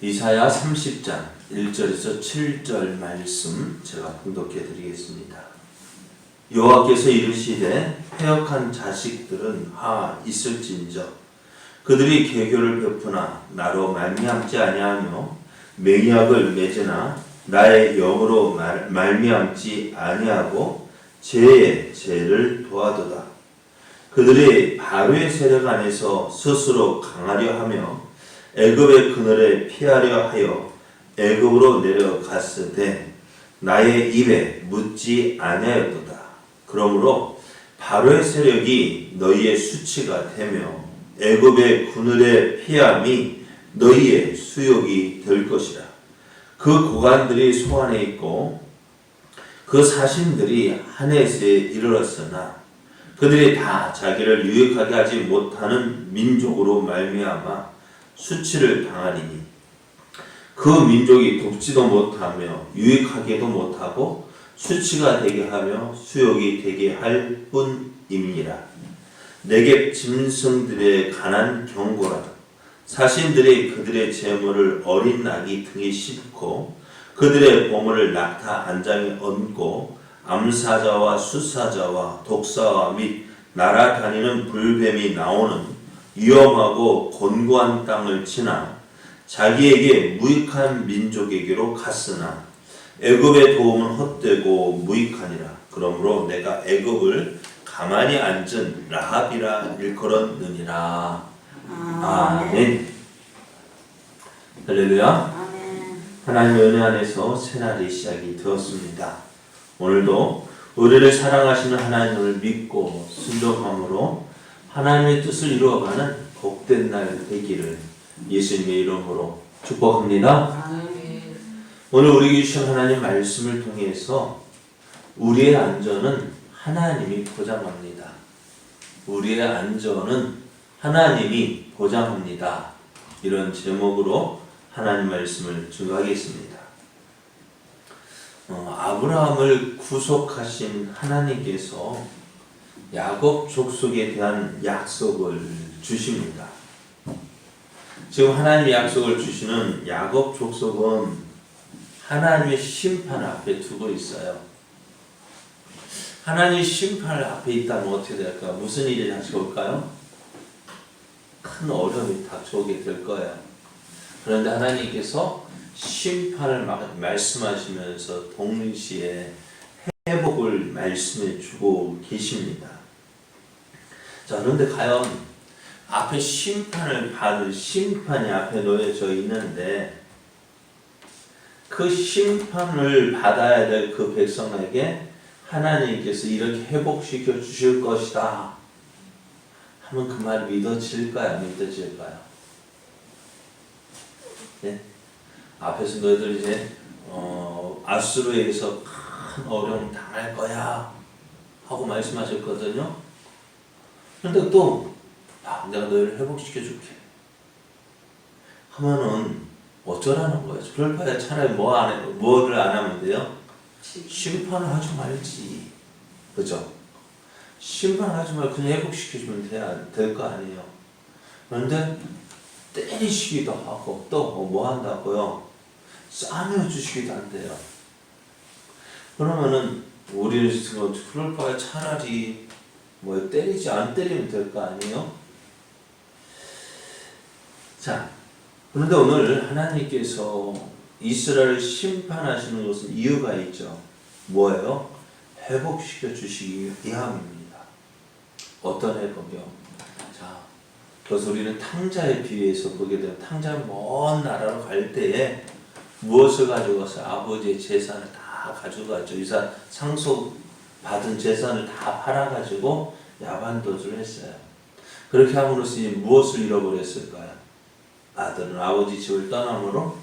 이사야 30장 1절에서 7절 말씀 제가 봉독해 드리겠습니다. 여호와께서 이르시되 패역한 자식들은 하 있을진저 그들이 계교를 베푸나 나로 말미암지 아니하며 맹약을 맺으나 나의 영으로 말미암지 아니하고 죄의 죄를 도와도다. 그들이 바로의 세력 안에서 스스로 강하려 하며 애굽의 그늘에 피하려 하여 애굽으로 내려갔으되 나의 입에 묻지 아니하였도다. 그러므로 바로의 세력이 너희의 수치가 되며 애굽의 그늘에 피함이 너희의 수욕이 될 것이라. 그 고관들이 소안에 있고 그 사신들이 하넷에 이르렀으나 그들이 다 자기를 유익하게 하지 못하는 민족으로 말미암아 수치를 당하리니 그 민족이 돕지도 못하며 유익하게도 못하고 수치가 되게 하며 수욕이 되게 할 뿐임이니라. 내게 짐승들의 간한 경고라. 사신들이 그들의 재물을 어린 낙이 등에 싣고 그들의 보물을 낙타 안장에 얹고 암사자와 수사자와 독사와 및 날아다니는 불뱀이 나오는 위험하고 곤고한 땅을 지나 자기에게 무익한 민족에게로 갔으나 애굽의 도움은 헛되고 무익하니라. 그러므로 내가 애굽을 가만히 앉은 라합이라 일컬었느니라. 아멘. 할렐루야. 하나님의 은혜 안에서 새날이 시작이 되었습니다. 오늘도 우리를 사랑하시는 하나님을 믿고 순종함으로 하나님의 뜻을 이루어가는 복된 날 되기를 예수님의 이름으로 축복합니다. 오늘 우리에게 주신 하나님 말씀을 통해서 우리의 안전은 하나님이 보장합니다. 우리의 안전은 하나님이 보장합니다. 이런 제목으로 하나님 말씀을 증거하겠습니다. 아브라함을 구속하신 하나님께서 야곱 족속에 대한 약속을 주십니다. 지금 하나님의 약속을 주시는 야곱 족속은 하나님의 심판 앞에 두고 있어요. 하나님의 심판 앞에 있다면 어떻게 될까요? 무슨 일이 닥쳐올까요? 큰 어려움이 닥쳐오게 될 거예요. 그런데 하나님께서 심판을 말씀하시면서 동시에 회복을 말씀해 주고 계십니다. 자, 그런데 과연 앞에 심판을 받을 심판이 앞에 놓여져 있는데 그 심판을 받아야 될 그 백성에게 하나님께서 이렇게 회복시켜 주실 것이다 하면 그 말이 믿어질까요? 안 믿어질까요? 네? 앞에서 너희들 이제 아수르에서 큰 어려움 당할 거야 하고 말씀하셨거든요. 그런데 또 내가 너희를 회복시켜 줄게 하면은 어쩌라는 거예요? 그럴 바에 차라리 뭐를 안 하면 돼요? 심판을 하지 말지. 그죠? 심판하지 말고 그냥 회복시켜주면 될 거 아니에요. 그런데 때리시기도 하고 또 뭐 한다고요? 싸매어 주시기도 한대요. 그러면은 우리는 그럴 바에 차라리 뭐 때리지 안 때리면 될 거 아니에요? 자, 그런데 오늘 하나님께서 이스라엘을 심판하시는 것은 이유가 있죠. 뭐예요? 회복시켜 주시기 위함입니다. 어떤 회복이요? 자, 그래서 우리는 탕자에 비유해서 보게 되면 탕자 먼 나라로 갈 때에 무엇을 가져가서 아버지의 재산을 다 가져갔죠. 이사 상속 받은 재산을 다 팔아가지고 야반도주를 했어요. 그렇게 함으로써 무엇을 잃어버렸을까요? 아들은 아버지 집을 떠남으로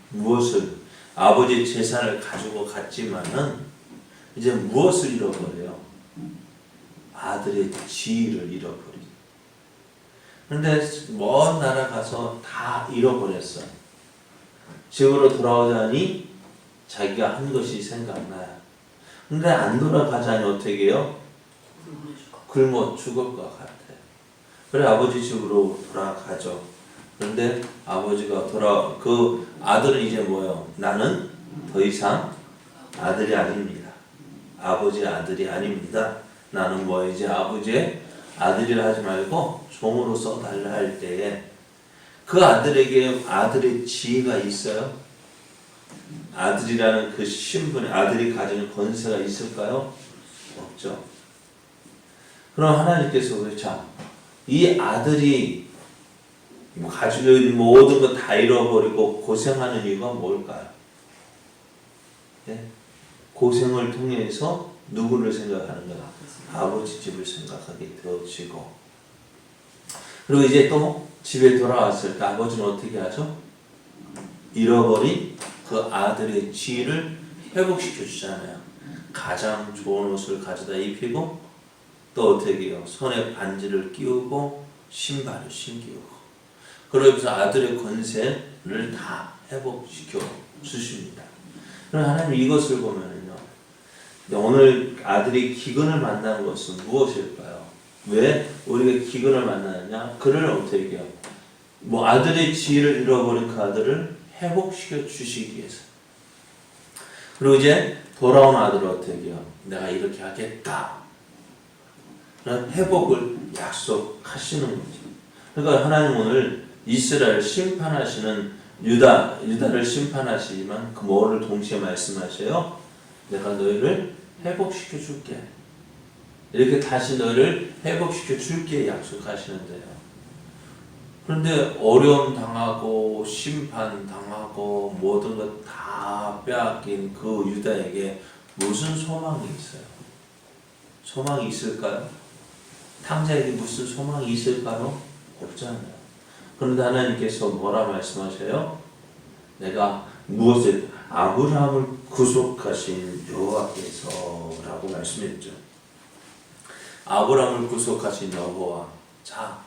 무엇을 아버지의 재산을 가지고 갔지만은 이제 무엇을 잃어버려요? 아들의 지위를 잃어버리죠. 그런데 먼 나라 가서 다 잃어버렸어요. 집으로 돌아오자니 자기가 한 것이 생각나요. 근데 안 돌아가자니 어떻게 해요? 굶어 죽을 것 같아요. 그래 아버지 집으로 돌아가죠. 그런데 아버지가 그 아들은 이제 뭐예요? 나는 더 이상 아들이 아닙니다. 아버지의 아들이 아닙니다. 나는 뭐 이제 아버지의 아들이라 하지 말고 종으로서 달라 할 때에 그 아들에게 아들의 지위가 있어요? 아들이라는 그 신분에 아들이 가지는 권세가 있을까요? 없죠. 그럼 하나님께서 자, 이 아들이 가지고 있는 모든 거 다 잃어버리고 고생하는 이유가 뭘까요? 네? 고생을 통해서 누구를 생각하는 거야? 아버지 집을 생각하게 되어지고, 그리고 이제 또 집에 돌아왔을 때 아버지는 어떻게 하죠? 잃어버린 그 아들의 지위를 회복시켜 주잖아요. 가장 좋은 옷을 가져다 입히고 또 어떻게 해요? 손에 반지를 끼우고 신발을 신기고, 그러면서 아들의 권세를 다 회복시켜 주십니다. 그럼 하나님 이것을 보면은요, 오늘 아들이 기근을 만난 것은 무엇일까요? 왜 우리가 기근을 만나느냐? 그를 어떻게 해요? 뭐 아들의 지위를 잃어버린 그 아들을 회복시켜 주시기 위해서. 그리고 이제 돌아온 아들을 어떻게 해요? 내가 이렇게 하겠다. 그런 회복을 약속하시는 거죠. 그러니까 하나님 오늘 이스라엘 심판하시는 유다를 심판하시지만 그 뭐를 동시에 말씀하셔요? 내가 너희를 회복시켜 줄게. 이렇게 다시 너희를 회복시켜 줄게 약속하시는데요. 그런데 어려움 당하고 심판 당하고 모든 것 다 빼앗긴 그 유다에게 무슨 소망이 있어요? 소망이 있을까요? 탕자에게 무슨 소망이 있을까요? 없잖아요. 그런데 하나님께서 뭐라 말씀하셔요? 내가 무엇을 아브라함을 구속하신 여호와께서라고 말씀했죠. 아브라함을 구속하신 여호와. 자,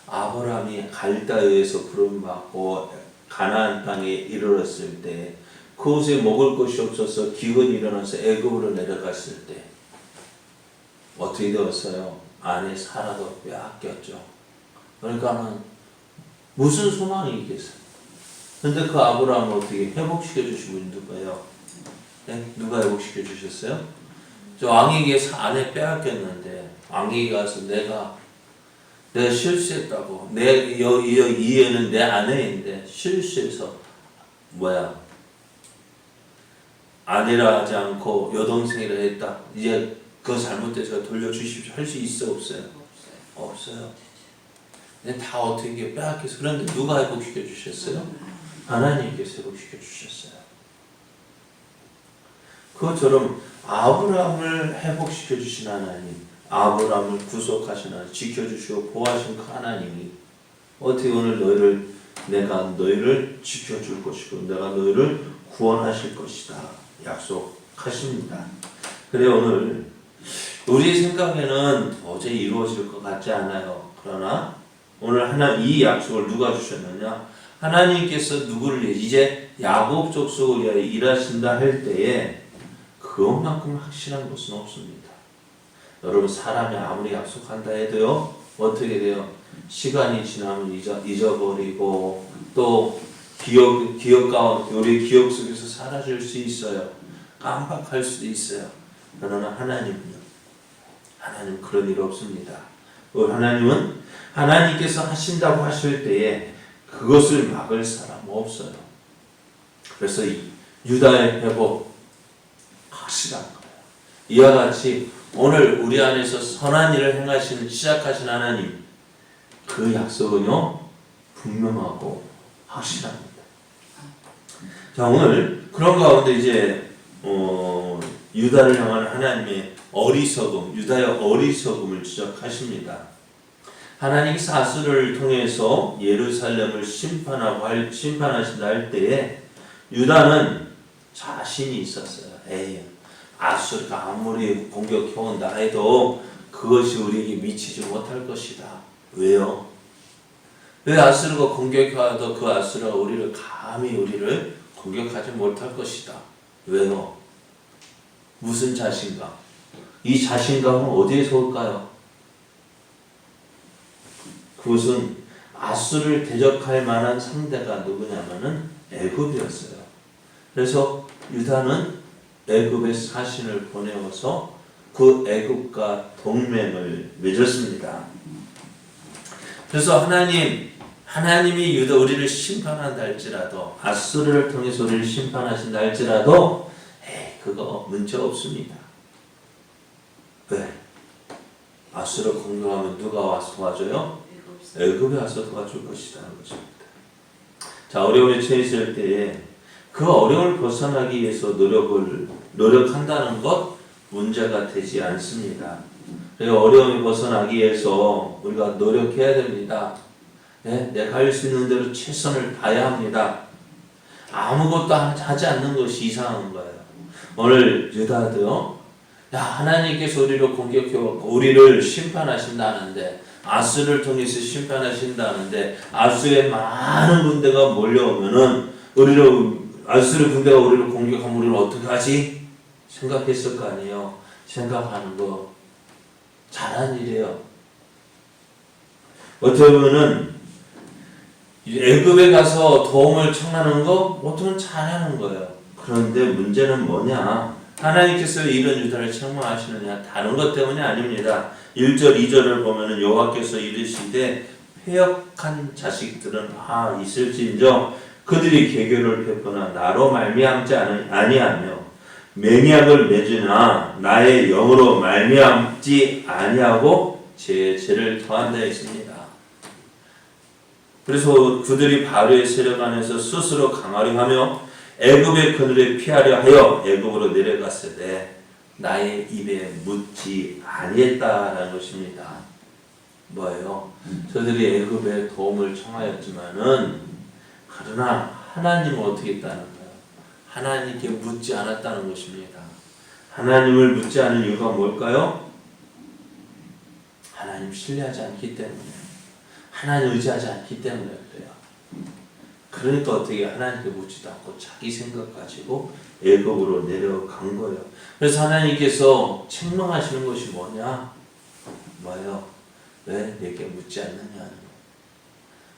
아브라함이 갈다에서 부름받고 가나안 땅에 이르렀을 때 그곳에 먹을 것이 없어서 기근이 일어나서 애굽으로 내려갔을 때 어떻게 되었어요? 아내 사라도 빼앗겼죠. 그러니까는 무슨 소망이 있겠어요? 근데 그 아브라함을 어떻게 회복시켜 주신 분이 누구예요? 네? 누가 회복시켜 주셨어요? 저 왕에게 아내 빼앗겼는데 왕에게 가서 내가 실수했다고. 이 애는 내 아내인데 실수해서 아내라 하지 않고 여동생이라 했다. 이제 그거 잘못돼서 돌려주십시오. 할 수 있어 없어요? 없어요. 근데 다 어떻게 빼앗겨서. 그런데 누가 회복시켜 주셨어요? 하나님께서 회복시켜 주셨어요. 그것처럼 아브라함을 회복시켜 주신 하나님, 아브라함을 구속하신 하나님, 지켜주시고 보호하신 그 하나님이 어떻게 오늘 내가 너희를 지켜줄 것이고 내가 너희를 구원하실 것이다 약속하십니다. 그래 오늘 우리 생각에는 도저히 이루어질 것 같지 않아요. 그러나 오늘 이 약속을 누가 주셨느냐? 하나님께서 누구를 이제 야곱 족속을 위하여 일하신다 할 때에 그것만큼 확실한 것은 없습니다. 여러분 사람이 아무리 약속한다 해도요 어떻게 돼요? 시간이 지나면 잊어버리고 또 기억 가운데 우리 기억 속에서 사라질 수 있어요. 깜빡할 수도 있어요. 그러나 하나님 그런 일 없습니다. 하나님은 하나님께서 하신다고 하실 때에 그것을 막을 사람 없어요. 그래서 유다의 회복 확실한 거예요. 이와 같이 오늘 우리 안에서 선한 일을 시작하신 하나님, 그 약속은요 분명하고 확실합니다. 자, 오늘 그런 가운데 이제 유다를 향한 하나님의 어리석음, 유다의 어리석음을 지적하십니다. 하나님께서 아수르를 통해서 예루살렘을 심판하신다 할 때에 유다는 자신이 있었어요. 아수르가 아무리 공격해온다 해도 그것이 우리에게 미치지 못할 것이다. 왜요? 왜 아수르가 공격해와도 그 아수르가 감히 우리를 공격하지 못할 것이다. 왜요? 무슨 자신감? 이 자신감은 어디에서 올까요? 그것은 아수를 대적할 만한 상대가 누구냐면은 애굽이었어요. 그래서 유다는 애굽에 사신을 보내어서 그 애굽과 동맹을 맺었습니다. 그래서 하나님이 유다 우리를 심판한다 할지라도 아수르를 통해서 우리를 심판하신다 할지라도 그거 문제 없습니다. 왜? 아수르 공격하면 누가 와서 도와줘요? 애굽에 와서 도와줄 것이라는 것입니다. 자, 어려움에 처했을 때에 그 어려움을 벗어나기 위해서 노력한다는 것 문제가 되지 않습니다. 그리고 어려움을 벗어나기 위해서 우리가 노력해야 됩니다. 네? 내가 할 수 있는 대로 최선을 다해야 합니다. 아무것도 하지 않는 것이 이상한 거예요. 오늘 유다도요, 하나님께서 우리를 공격해왔고 우리를 심판하신다는데 아수를 통해서 심판하신다는데 아수의 많은 군대가 몰려오면은 아수르 군대가 우리를 공격하면 우리는 어떻게 하지? 생각했을 거 아니에요. 생각하는 거 잘한 일이에요. 어떻게 보면은 애굽에 가서 도움을 청하는 거 보통은 잘하는 거예요. 그런데 문제는 뭐냐? 하나님께서 이런 유다를 책망하시느냐? 다른 것 때문이 아닙니다. 1절 2절을 보면은 여호와께서 이르시되 패역한 자식들은 있을진저 그들이 계교를 베푸나 나로 말미암지 아니하며 맹약을 맺으나 나의 영으로 말미암지 아니하고 제 죄를 더한다 했습니다. 그래서 그들이 바로의 세력 안에서 스스로 강하려 하며 애굽의 그늘에 피하려 하여 애굽으로 내려갔으되 나의 입에 묻지 아니했다라는 것입니다. 뭐예요? 저들이 애굽에 도움을 청하였지만은 그러나 하나님은 어떻게 했다는 거예요? 하나님께 묻지 않았다는 것입니다. 하나님을 묻지 않은 이유가 뭘까요? 하나님 신뢰하지 않기 때문에, 하나님 의지하지 않기 때문에 그래요. 그러니까 어떻게 하나님께 묻지도 않고 자기 생각 가지고 애굽으로 내려간 거예요. 그래서 하나님께서 책망하시는 것이 뭐냐? 뭐예요? 왜 내게 묻지 않느냐는 거예요.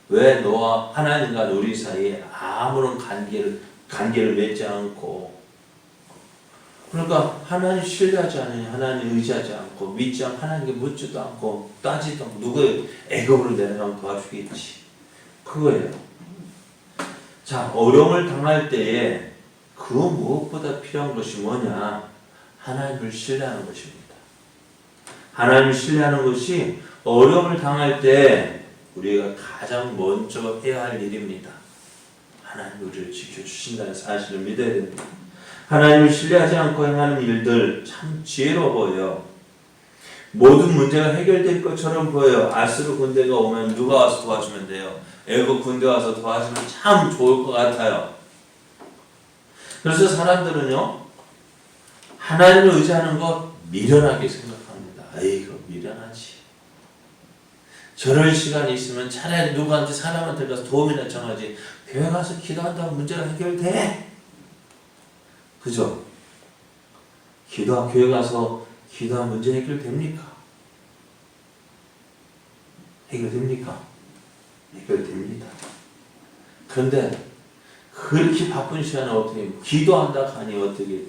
왜 너와 하나님과 우리 사이에 아무런 관계를 맺지 않고, 그러니까 하나님 신뢰하지 않으니 하나님 의지하지 않고 믿지 않고 하나님께 묻지도 않고 따지도 않고 누구의 애굽으로 내려가면 도와주겠지. 그거예요. 자, 어려움을 당할 때에 그 무엇보다 필요한 것이 뭐냐? 하나님을 신뢰하는 것입니다. 하나님을 신뢰하는 것이 어려움을 당할 때 우리가 가장 먼저 해야 할 일입니다. 하나님 우리를 지켜주신다는 사실을 믿어야 됩니다. 하나님을 신뢰하지 않고 행하는 일들 참 지혜로워 보여요. 모든 문제가 해결될 것처럼 보여요. 아수르 군대가 오면 누가 와서 도와주면 돼요? 애굽 군대 와서 도와주면 참 좋을 것 같아요. 그래서 사람들은요, 하나님을 의지하는 것 미련하게 생각합니다. 이거 미련하지. 저럴 시간이 있으면 차라리 누구한테 사람한테 가서 도움이나 청하지. 교회 가서 기도한다고 문제가 해결돼? 그죠? 교회 가서 기도하면 문제 해결됩니까? 해결됩니까? 해결됩니다. 그런데 그렇게 바쁜 시간에 어떻게 기도한다 하니 어떻게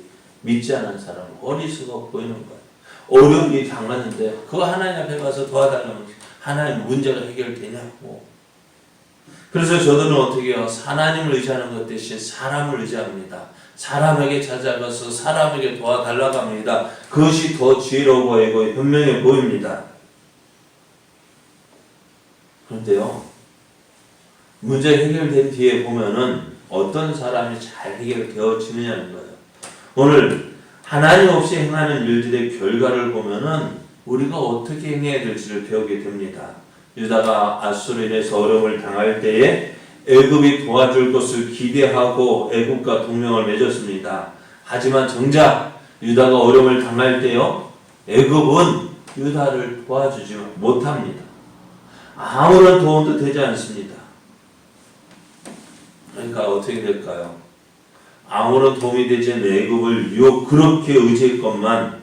믿지 않은 사람은 어리석어 보이는 거예요. 어려움이 당하는데 그거 하나님 앞에 가서 도와달라면 하나님 문제가 해결되냐고. 그래서 저들은 어떻게 해요? 하나님을 의지하는 것 대신 사람을 의지합니다. 사람에게 찾아가서 사람에게 도와달라고 합니다. 그것이 더 지혜로워 보이고 현명해 보입니다. 그런데요, 문제 해결된 뒤에 보면은 어떤 사람이 잘 해결되어지느냐는 거예요. 오늘 하나님 없이 행하는 일들의 결과를 보면은 우리가 어떻게 행해야 될지를 배우게 됩니다. 유다가 아수르에서 어려움을 당할 때에 애굽이 도와줄 것을 기대하고 애굽과 동맹을 맺었습니다. 하지만 정작 유다가 어려움을 당할 때요, 애굽은 유다를 도와주지 못합니다. 아무런 도움도 되지 않습니다. 그러니까 어떻게 될까요? 아무런 도움이 되지 않는 애굽을 유혹 그렇게 의지했건만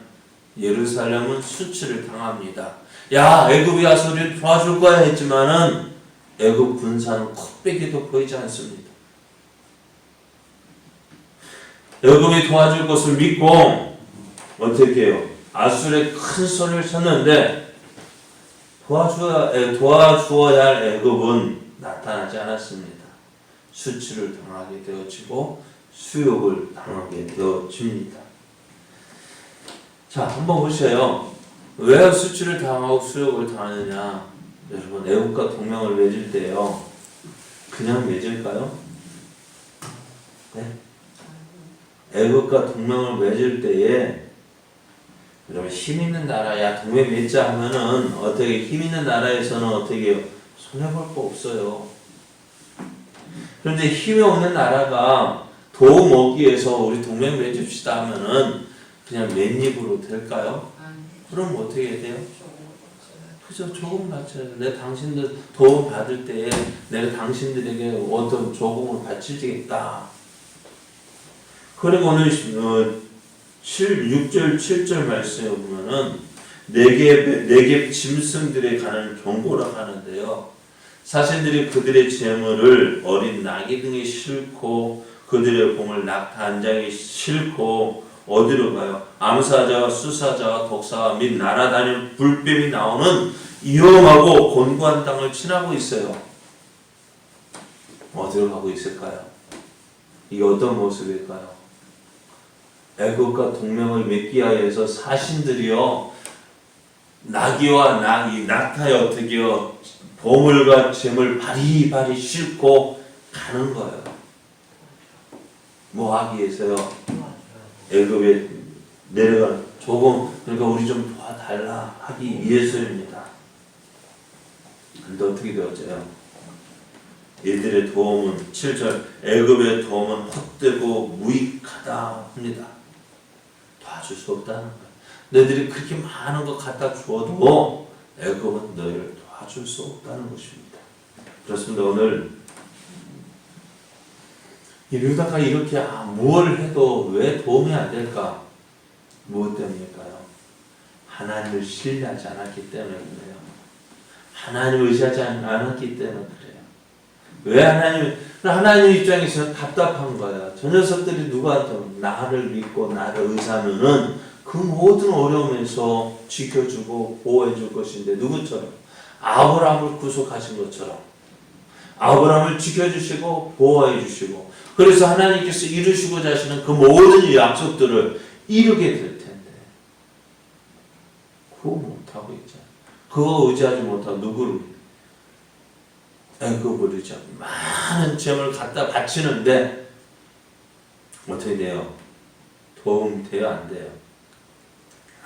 예루살렘은 수치를 당합니다. 야, 애굽이 와서 우리를 도와줄 거야 했지만은 애굽 군사는 콧배기도 보이지 않습니다. 애굽이 도와줄 것을 믿고 어떻게 해요? 아수르의 큰 소리를 쳤는데 도와주어야 할 애굽은 나타나지 않았습니다. 수치를 당하게 되어지고 수욕을 당하게 되어집니다. 자, 한번 보세요. 왜 수치를 당하고 수욕을 당하느냐? 여러분, 애국과 동맹을 맺을 때요, 그냥 맺을까요? 네? 애국과 동맹을 맺을 때에 여러분, 힘 있는 나라야 동맹 맺자 하면은 어떻게 힘 있는 나라에서는 어떻게 해요? 손해볼 거 없어요. 그런데 힘이 없는 나라가 도움 얻기 위해서 우리 동맹 맺읍시다 하면은 그냥 맨입으로 될까요? 그럼 어떻게 해야 돼요? 그죠? 조금 받쳐요. 내가 당신들 도움 받을 때에 내가 당신들에게 어떤 조금을 바치겠다. 그리고 오늘 6절 7절 말씀에 보면은 네겝 짐승들에 관한 경고를 하는데요. 사신들이 그들의 재물을 어린 나귀 등에 싣고 그들의 공을 낙타 한 장에 싣고 어디로 가요? 암사자와 수사자와 독사와 및 날아다니는 불뱀이 나오는 위험하고 곤고한 땅을 지나고 있어요. 어디로 가고 있을까요? 이게 어떤 모습일까요? 애굽과 동맹을 맺기 위해서 사신들이요, 나귀와 낙타에 어떻게요, 보물과 재물 바리바리 싣고 가는 거예요. 뭐 하기 위해서요? 애굽에 내려가 조금, 그러니까 우리 좀 도와달라 하기 위해서입니다. 근데 어떻게 되어져요? 이들의 도움은 7절 애굽의 도움은 헛되고 무익하다 합니다. 도와줄 수 없다는 거예요. 너희들이 그렇게 많은 거 갖다 주어도 애굽은 너희를 도와줄 수 없다는 것입니다. 그렇습니다. 오늘 이러다가 이렇게 무엇을 해도 왜 도움이 안 될까? 무엇 때문일까요? 하나님을 신뢰하지 않았기 때문에 그래요. 하나님을 의지하지 않았기 때문에 그래요. 왜 하나님 입장에서는 답답한 거야. 저 녀석들이 누구한테 나를 믿고 나를 의지하면은 그 모든 어려움에서 지켜주고 보호해 줄 것인데, 누구처럼? 아브라함을 구속하신 것처럼 아브라함을 지켜주시고 보호해 주시고, 그래서 하나님께서 이루시고자 하시는 그 모든 약속들을 이루게 될 텐데 그거 못하고 있잖아. 그거 의지하지 못하고 누구를? 애굽을 의지하고 많은 재물을 갖다 바치는데 어떻게 돼요? 도움이 돼요? 안 돼요?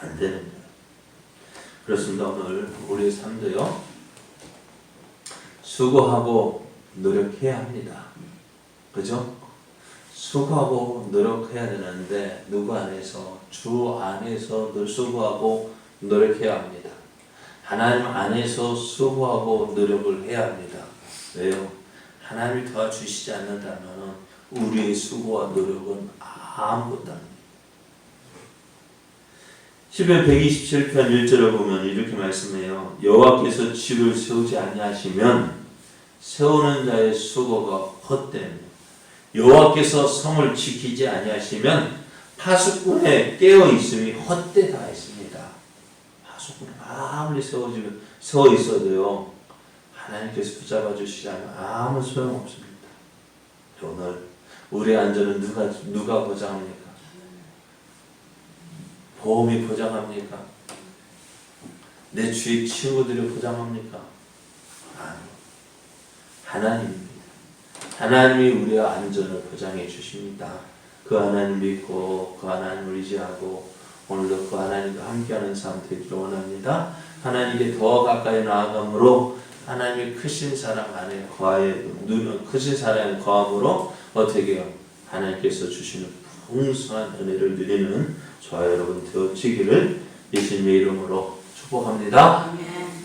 안 되는 거예요. 그렇습니다. 오늘 우리의 삶도요, 수고하고 노력해야 합니다. 그죠? 수고하고 노력해야 되는데 누구 안에서? 주 안에서 늘 수고하고 노력해야 합니다. 하나님 안에서 수고하고 노력을 해야 합니다. 왜요? 하나님이 도와주시지 않는다면 우리의 수고와 노력은 아무것도 아닙니다. 시편 127편 1절을 보면 이렇게 말씀해요. 여호와께서 집을 세우지 아니하시면 세우는 자의 수고가 헛되며 여호와께서 성을 지키지 아니하시면 파수꾼의 깨어 있음이 헛되다 했습니다. 파수꾼이 아무리 세워 있어도요, 하나님께서 붙잡아 주시지 않으면 아무 소용 없습니다. 오늘 우리의 안전은 누가 보장합니까? 보험이 보장합니까? 내 주위 친구들이 보장합니까? 아니요. 하나님입니다. 하나님이 우리의 안전을 보장해 주십니다. 그 하나님 믿고 그 하나님을 의지하고 오늘도 그 하나님과 함께하는 삶 되기를 원합니다. 하나님께 더 가까이 나아감으로 하나님의 크신 사랑 안에 크신 사랑에 거함으로 어떻게 해요? 하나님께서 주시는 풍성한 은혜를 누리는 저와 여러분 되어지기를 예수님의 이름으로 축복합니다.